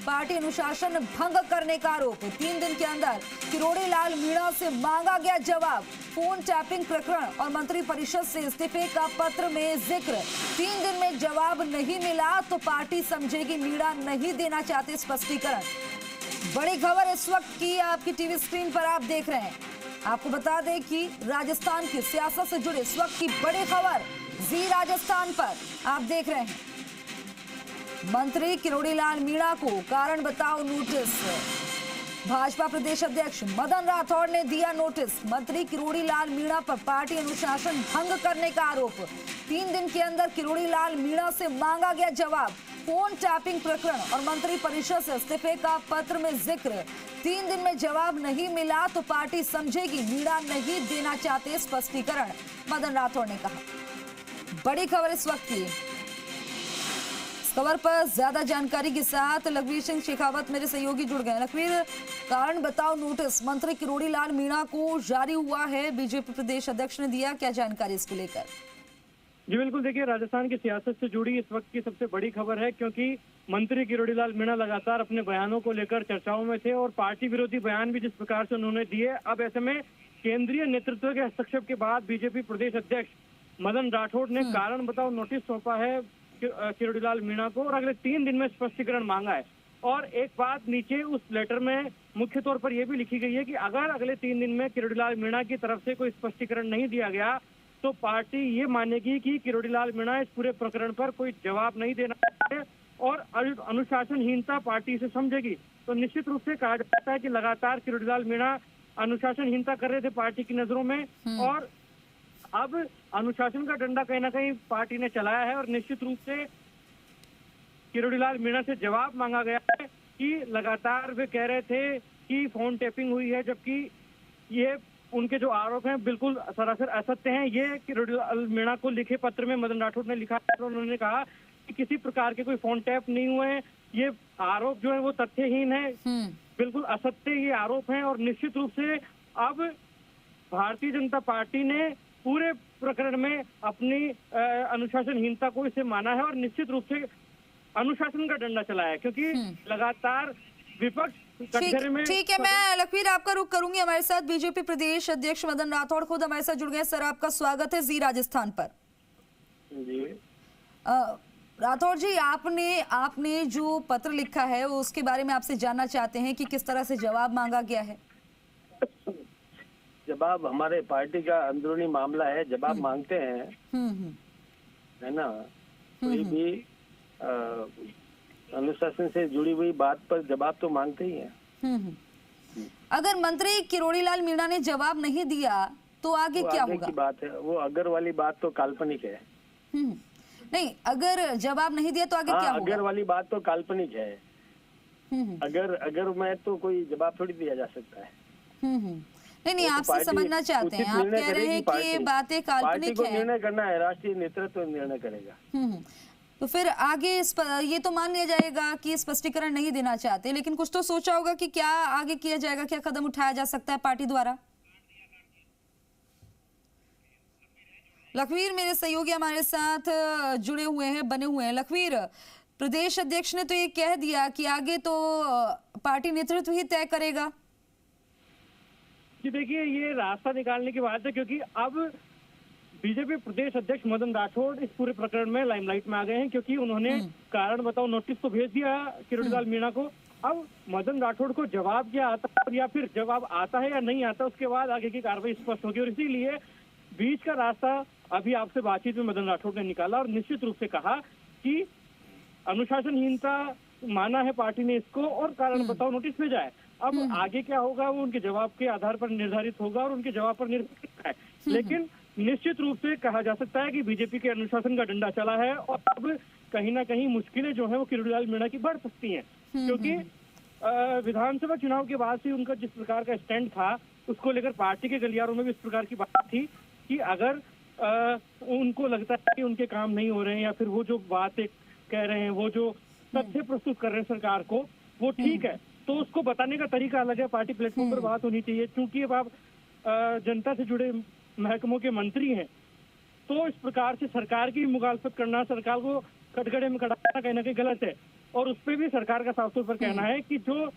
Party अनुशासन भंग करने का आरोप। 3 दिन के अंदर किरोड़ी लाल मीणा से मांगा गया जवाब। फोन टैपिंग प्रकरण और मंत्री परिषद से इस्तीफे का पत्र में जिक्र। 3 दिन में जवाब नहीं मिला तो पार्टी समझेगी मीणा नहीं देना चाहते स्पष्टीकरण। बड़ी खबर इस वक्त की आपकी टीवी स्क्रीन पर आप देख रहे हैं। आपको बता दें कि राजस्थान की सियासत से जुड़े इस वक्त की बड़ी खबर जी राजस्थान पर आप देख रहे हैं। मंत्री किरोड़ी लाल मीणा को कारण बताओ नोटिस। भाजपा प्रदेश अध्यक्ष मदन राठौड़ ने दिया नोटिस। मंत्री किरोड़ी लाल मीणा पर पार्टी अनुशासन भंग करने का आरोप। 3 दिन के अंदर किरोड़ी लाल मीणा से मांगा गया जवाब। फोन टैपिंग प्रकरण और मंत्री परिषद से इस्तीफे का पत्र में जिक्र। 3 दिन में जवाब नहीं मिला तो पार्टी समझेगी मीणा नहीं देना चाहते स्पष्टीकरण, मदन राठौड़ ने कहा। बड़ी खबर इस वक्त की। खबर पर ज्यादा जानकारी के साथ लखवीर सिंह शेखावत मेरे सहयोगी जुड़ गए। लखवीर, कारण बताओ नोटिस मंत्री किरोड़ी लाल मीणा को जारी हुआ है, बीजेपी प्रदेश अध्यक्ष ने दिया, क्या जानकारी इसको लेकर? जी बिल्कुल, देखिए राजस्थान की सियासत से जुड़ी इस वक्त की सबसे बड़ी खबर है, क्योंकि मंत्री किरोड़ी लाल मीणा लगातार अपने बयानों को लेकर चर्चाओं में थे और पार्टी विरोधी बयान भी जिस प्रकार से उन्होंने दिए। अब ऐसे में केंद्रीय नेतृत्व के हस्तक्षेप के बाद बीजेपी प्रदेश अध्यक्ष मदन राठौड़ ने कारण बताओ नोटिस सौंपा है किरोड़ी लाल मीणा को और अगले 3 दिन में स्पष्टीकरण मांगा है। और एक बात नीचे उस लेटर में मुख्य तौर पर यह भी लिखी गई है कि अगर अगले 3 दिन में किरोड़ी लाल मीणा की तरफ से कोई स्पष्टीकरण नहीं दिया गया तो पार्टी ये मानेगी कि किरोड़ी लाल मीणा इस पूरे प्रकरण पर कोई जवाब नहीं देना है और अनुशासनहीनता पार्टी से समझेगी। तो निश्चित रूप से कहा जाता है कि लगातार किरोड़ी लाल मीणा अनुशासनहीनता कर रहे थे पार्टी की नजरों में और अब अनुशासन का डंडा कहीं ना कहीं पार्टी ने चलाया है और निश्चित रूप से किरोड़ी लाल मीणा से जवाब मांगा गया है कि लगातार वे कह रहे थे कि फोन टैपिंग हुई है, जबकि ये उनके जो आरोप हैं बिल्कुल सरासर असत्य हैं। ये किरोड़ी लाल मीणा को लिखे पत्र में मदन राठौड़ ने लिखा है। उन्होंने कहा कि किसी प्रकार के कोई फोन टैप नहीं हुए हैं, ये आरोप जो है वो तथ्यहीन है, बिल्कुल असत्य ये आरोप हैं। और निश्चित रूप से अब भारतीय जनता पार्टी ने पूरे प्रकरण में अपनी अनुशासनहीनता को इसे माना है और निश्चित रूप से अनुशासन का डंडा चलाया है, क्योंकि लगातार विपक्ष ठीक है, मैं लखवीर आपका रुख करूंगी। हमारे साथ बीजेपी प्रदेश अध्यक्ष मदन राठौड़ खुद हमारे साथ जुड़ गए। सर, आपका स्वागत है जी राजस्थान पर। जी राठौड़ जी, आपने जो पत्र लिखा है उसके बारे में आपसे जानना चाहते हैं कि किस तरह से जवाब मांगा गया है। जवाब हमारे पार्टी का अंदरूनी मामला है, जवाब मांगते हैं, है ना। कोई भी अनुशासन से जुड़ी हुई बात पर जवाब तो मांगते ही हैं। अगर मंत्री किरोड़ी लाल मीणा ने जवाब नहीं दिया तो आगे क्या आगे होगा? की बात है, वो अगर वाली बात तो काल्पनिक है। नहीं, अगर जवाब नहीं दिया तो आगे क्या होगा? अगर वाली बात तो काल्पनिक है। अगर मैं तो कोई जवाब थोड़ी दिया जा सकता है। नहीं, आपसे समझना चाहते हैं, आप कह रहे हैं कि ये बातें काल्पनिक है। निर्णय करना है, राष्ट्रीय नेतृत्व निर्णय करेगा। तो फिर आगे ये तो मान लिया जाएगा कि स्पष्टीकरण नहीं देना चाहते, लेकिन कुछ तो सोचा होगा कि क्या आगे किया जाएगा, क्या कदम उठाया जा सकता है पार्टी द्वारा। लखवीर मेरे सहयोगी हमारे साथ जुड़े हुए हैं, बने हुए हैं। लखवीर, प्रदेश अध्यक्ष ने तो ये कह दिया कि आगे तो पार्टी नेतृत्व ही तय करेगा। जी देखिए, ये रास्ता निकालने की बात है, क्योंकि अब बीजेपी प्रदेश अध्यक्ष मदन राठौड़ इस पूरे प्रकरण में लाइमलाइट में आ गए हैं, क्योंकि उन्होंने कारण बताओ नोटिस तो भेज दिया किरोड़ी लाल मीणा को। अब मदन राठौड़ को जवाब क्या आता है या फिर जवाब आता है या नहीं आता, उसके बाद आगे की कार्रवाई स्पष्ट होगी। और इसीलिए बीच का रास्ता अभी आपसे बातचीत में मदन राठौड़ ने निकाला और निश्चित रूप से कहा कि अनुशासनहीनता माना है पार्टी ने इसको और कारण बताओ नोटिस भेजा है। अब आगे क्या होगा वो उनके जवाब के आधार पर निर्धारित होगा और उनके जवाब पर निर्भर करता है। लेकिन निश्चित रूप से कहा जा सकता है कि बीजेपी के अनुशासन का डंडा चला है और अब कहीं ना कहीं मुश्किलें जो है वो किरोड़ी लाल मीणा की बढ़ सकती हैं, क्योंकि विधानसभा चुनाव के बाद से उनका जिस प्रकार का स्टैंड था उसको लेकर पार्टी के गलियारों में भी इस प्रकार की बात थी कि अगर उनको लगता है कि उनके काम नहीं हो रहे हैं या फिर वो जो बातें कह रहे हैं, वो जो तथ्य प्रस्तुत कर रहे हैं सरकार को, वो ठीक है, तो उसको बताने का तरीका अलग है। पार्टी प्लेटफॉर्म पर बात होनी चाहिए। क्योंकि अब आप जनता से जुड़े महकमों के मंत्री हैं, तो इस प्रकार से सरकार की मुखालफत करना, सरकार को कटघरे में खड़ा करना कहीं ना कहीं गलत है। और उस पर भी सरकार का साफ तौर पर कहना है कि जो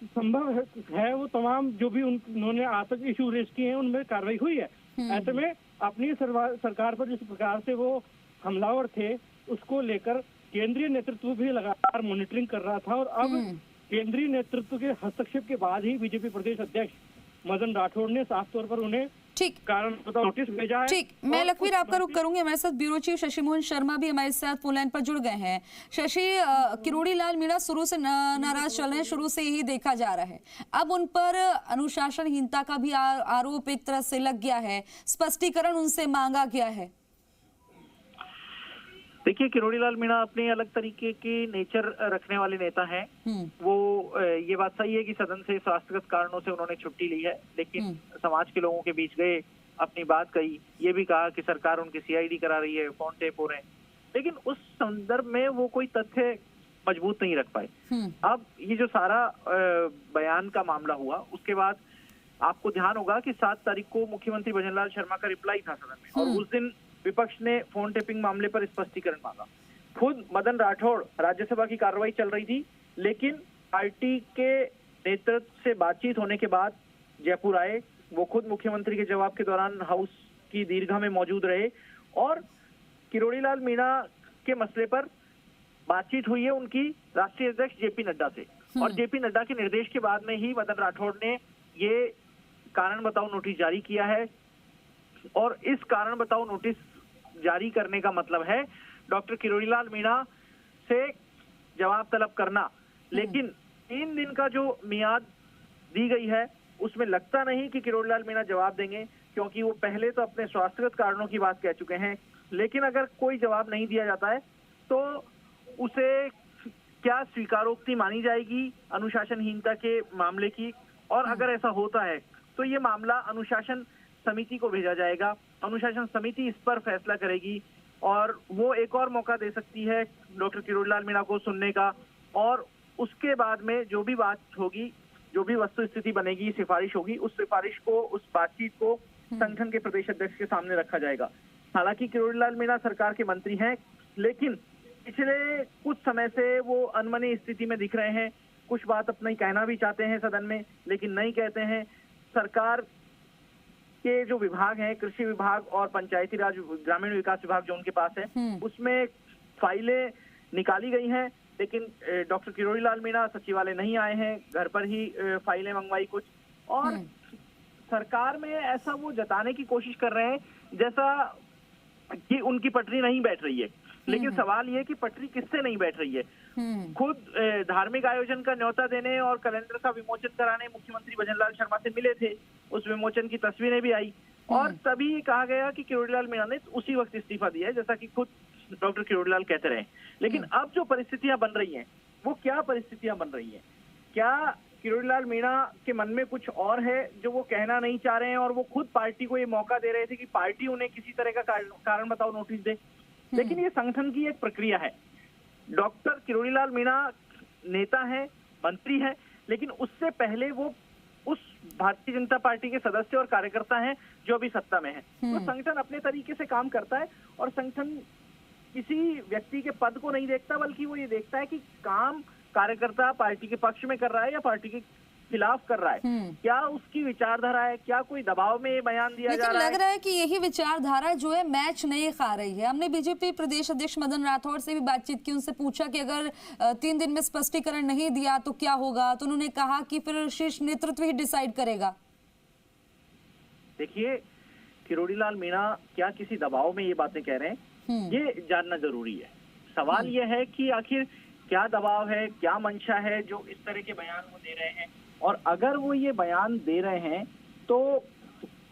संभव है वो तमाम जो भी उन्होंने आज तक इशू रेज किए हैं उनमें कार्रवाई हुई है। ऐसे में अपनी सरकार पर जिस प्रकार से वो हमलावर थे उसको लेकर केंद्रीय नेतृत्व भी लगातार मॉनिटरिंग कर रहा था और अब केंद्रीय नेतृत्व के हस्तक्षेप के बाद ही बीजेपी प्रदेश अध्यक्ष मदन राठौड़ ने साफ तौर पर उन्हें ठीक कारण बताओ नोटिस भेजा है। ठीक, मैं लखवीर आपका रुख करूंगी। हमारे साथ ब्यूरो चीफ शशि मोहन शर्मा भी हमारे साथ फोन लाइन पर जुड़ गए हैं। शशि, किरोड़ी लाल मीणा शुरू से नाराज चल रहे हैं, शुरू से ही देखा जा रहा है। अब उन पर अनुशासनहीनता का भी आरोप एक तरह से लग गया है, स्पष्टीकरण उनसे मांगा गया है। देखिए, किरोड़ी लाल मीणा अपने अलग तरीके के नेचर रखने वाले नेता हैं। वो ये बात सही है कि सदन से स्वास्थ्यगत कारणों से उन्होंने छुट्टी ली है, लेकिन समाज के लोगों के बीच गए, अपनी बात कही, ये भी कहा कि सरकार उनकी सीआईडी करा रही है, फोन टेप हो रहे हैं, लेकिन उस संदर्भ में वो कोई तथ्य मजबूत नहीं रख पाए। अब ये जो सारा बयान का मामला हुआ, उसके बाद आपको ध्यान होगा कि 7 तारीख को मुख्यमंत्री भजनलाल शर्मा का रिप्लाई था सदन में, और उस दिन विपक्ष ने फोन टेपिंग मामले पर स्पष्टीकरण मांगा। खुद मदन राठौड़, राज्यसभा की कार्रवाई चल रही थी, लेकिन पार्टी के नेतृत्व से बातचीत होने के बाद जयपुर आए। वो खुद मुख्यमंत्री के जवाब के दौरान हाउस की दीर्घा में मौजूद रहे और किरोड़ी लाल मीणा के मसले पर बातचीत हुई है उनकी राष्ट्रीय अध्यक्ष जेपी नड्डा से, और जेपी नड्डा के निर्देश के बाद में ही मदन राठौड़ ने ये कारण बताओ नोटिस जारी किया है। और इस कारण बताओ नोटिस जारी करने का मतलब है डॉक्टर किरोड़ी लाल मीणा से जवाब तलब करना, लेकिन 3 दिन का जो मियाद दी गई है उसमें लगता नहीं कि किरोड़ी लाल मीणा जवाब देंगे, क्योंकि वो पहले तो अपने स्वास्थ्यगत कारणों की बात कह चुके हैं। लेकिन अगर कोई जवाब नहीं दिया जाता है तो उसे क्या स्वीकारोक्ति मानी जाएगी अनुशासनहीनता के मामले की, और अगर ऐसा होता है तो ये मामला अनुशासन समिति को भेजा जाएगा। अनुशासन समिति इस पर फैसला करेगी और वो एक और मौका दे सकती है डॉक्टर किरोड़ी लाल मीणा को सुनने का, और उसके बाद में जो भी बात होगी, जो भी वस्तु स्थिति बनेगी, सिफारिश होगी, उस सिफारिश को, उस बातचीत को संगठन के प्रदेश अध्यक्ष के सामने रखा जाएगा। हालांकि किरोड़ी लाल मीणा सरकार के मंत्री हैं, लेकिन पिछले कुछ समय से वो अनमनी स्थिति में दिख रहे हैं। कुछ बात अपना ही कहना भी चाहते हैं सदन में, लेकिन नहीं कहते हैं। सरकार के जो विभाग हैं, कृषि विभाग और पंचायती राज ग्रामीण विकास विभाग जो उनके पास है, उसमें फाइलें निकाली गई हैं, लेकिन डॉक्टर किरोड़ी लाल मीणा सचिवालय नहीं आए हैं, घर पर ही फाइलें मंगवाई कुछ, और सरकार में ऐसा वो जताने की कोशिश कर रहे हैं जैसा कि उनकी पटरी नहीं बैठ रही है। लेकिन सवाल ये कि पटरी किससे नहीं बैठ रही है। खुद धार्मिक आयोजन का न्योता देने और कैलेंडर का विमोचन कराने मुख्यमंत्री भजनलाल शर्मा से मिले थे, उस विमोचन की तस्वीरें भी आई, और तभी कहा गया कि किरोड़ी लाल मीणा ने उसी वक्त इस्तीफा दिया है, जैसा कि खुद डॉक्टर किरोड़ी लाल कहते रहे। लेकिन अब जो परिस्थितियां बन रही हैं, वो क्या परिस्थितियां बन रही हैं? क्या किरोड़ी लाल मीणा के मन में कुछ और है जो वो कहना नहीं चाह रहे हैं, और वो खुद पार्टी को ये मौका दे रहे थे कि पार्टी उन्हें किसी तरह का कारण बताओ नोटिस दे? लेकिन ये संगठन की एक प्रक्रिया है। डॉक्टर किरोड़ी लाल मीणा नेता है, मंत्री है, लेकिन उससे पहले वो उस भारतीय जनता पार्टी के सदस्य और कार्यकर्ता हैं जो अभी सत्ता में है। तो संगठन अपने तरीके से काम करता है, और संगठन किसी व्यक्ति के पद को नहीं देखता, बल्कि वो ये देखता है कि काम कार्यकर्ता पार्टी के पक्ष में कर रहा है या पार्टी के खिलाफ कर रहा है, क्या उसकी विचारधारा है, क्या कोई दबाव में ये बयान दिया जा रहा है। लग रहा है कि यही विचारधारा जो है मैच नहीं खा रही है। हमने बीजेपी प्रदेश अध्यक्ष मदन राठौड़ से भी बातचीत की, उनसे पूछा कि अगर 3 दिन में स्पष्टीकरण नहीं दिया तो क्या होगा, तो उन्होंने कहा कि फिर शीर्ष नेतृत्व ही डिसाइड करेगा। देखिए, किरोड़ी लाल मीणा क्या किसी दबाव में ये बातें कह रहे हैं, ये जानना जरूरी है। सवाल ये है कि आखिर क्या दबाव है, क्या मंशा है जो इस तरह के बयान वो दे रहे हैं, और अगर वो ये बयान दे रहे हैं तो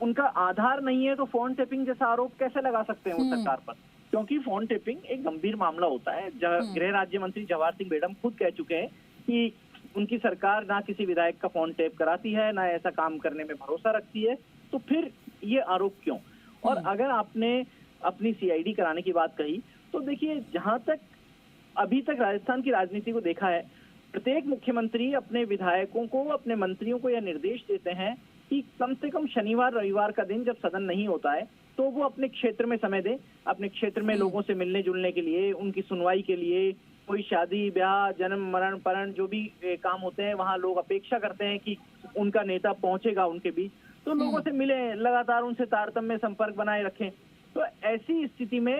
उनका आधार नहीं है, तो फोन टेपिंग जैसा आरोप कैसे लगा सकते हैं वो सरकार पर? क्योंकि फोन टेपिंग एक गंभीर मामला होता है। गृह राज्य मंत्री जवाहर सिंह बेडम खुद कह चुके हैं कि उनकी सरकार ना किसी विधायक का फोन टेप कराती है, ना ऐसा काम करने में भरोसा रखती है, तो फिर ये आरोप क्यों? और अगर आपने अपनी सीआईडी कराने की बात कही, तो देखिए, जहां तक अभी तक राजस्थान की राजनीति को देखा है, प्रत्येक मुख्यमंत्री अपने विधायकों को, अपने मंत्रियों को यह निर्देश देते हैं कि कम से कम शनिवार रविवार का दिन जब सदन नहीं होता है तो वो अपने क्षेत्र में समय दें, अपने क्षेत्र में लोगों से मिलने जुलने के लिए, उनकी सुनवाई के लिए, कोई शादी ब्याह जन्म मरण परण जो भी काम होते हैं वहाँ लोग अपेक्षा करते हैं कि उनका नेता पहुंचेगा उनके बीच, तो लोगों से मिले, लगातार उनसे तारतम्य संपर्क बनाए रखें। तो ऐसी स्थिति में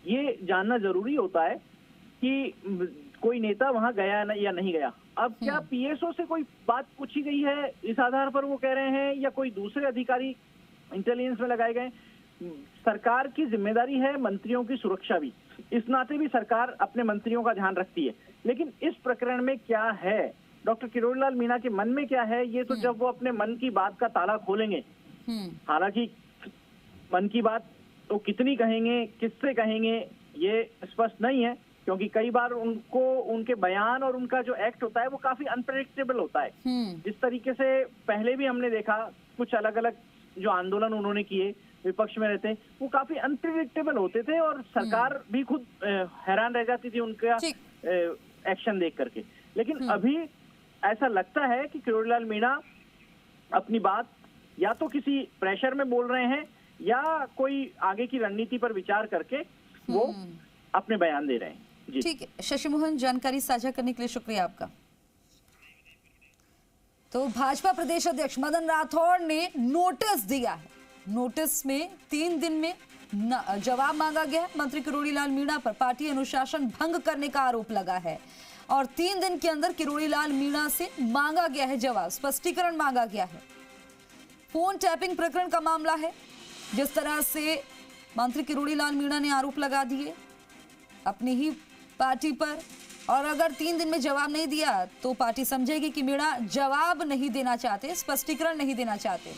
ये जानना जरूरी होता है कि कोई नेता वहां गया या नहीं गया। अब क्या पीएसओ से कोई बात पूछी गई है इस आधार पर वो कह रहे हैं, या कोई दूसरे अधिकारी इंटेलिजेंस में लगाए गए? सरकार की जिम्मेदारी है मंत्रियों की सुरक्षा भी, इस नाते भी सरकार अपने मंत्रियों का ध्यान रखती है। लेकिन इस प्रकरण में क्या है, डॉक्टर किरोड़ीलाल मीणा के मन में क्या है, ये तो जब वो अपने मन की बात का ताला खोलेंगे। हालांकि मन की बात तो कितनी कहेंगे, किससे कहेंगे, ये स्पष्ट नहीं है, क्योंकि कई बार उनको उनके बयान और उनका जो एक्ट होता है वो काफी अनप्रेडिक्टेबल होता है। जिस तरीके से पहले भी हमने देखा, कुछ अलग अलग जो आंदोलन उन्होंने किए विपक्ष में रहते, वो काफी अनप्रेडिक्टेबल होते थे और सरकार भी खुद हैरान रह जाती थी उनका एक्शन देख करके। लेकिन अभी ऐसा लगता है कि किरोड़ीलाल मीणा अपनी बात या तो किसी प्रेशर में बोल रहे हैं या कोई आगे की रणनीति पर विचार करके वो अपने बयान दे रहे हैं। जी ठीक है शशि मोहन, जानकारी साझा करने के लिए शुक्रिया आपका। तो भाजपा प्रदेश अध्यक्ष मदन राठौड़ ने नोटिस दिया है। नोटिस में 3 दिन में जवाब मांगा गया है। मंत्री किरोड़ीलाल मीणा पर पार्टी अनुशासन भंग करने का आरोप लगा है और 3 दिन के अंदर किरोड़ीलाल मीणा से मांगा गया है जवाब, स्पष्टीकरण मांगा गया है। फोन टैपिंग प्रकरण का मामला है, जिस तरह से मंत्री किरोड़ीलाल मीणा ने आरोप लगा दिए अपनी ही पार्टी पर, और अगर 3 दिन में जवाब नहीं दिया तो पार्टी समझेगी कि मीणा जवाब नहीं देना चाहते, स्पष्टीकरण नहीं देना चाहते।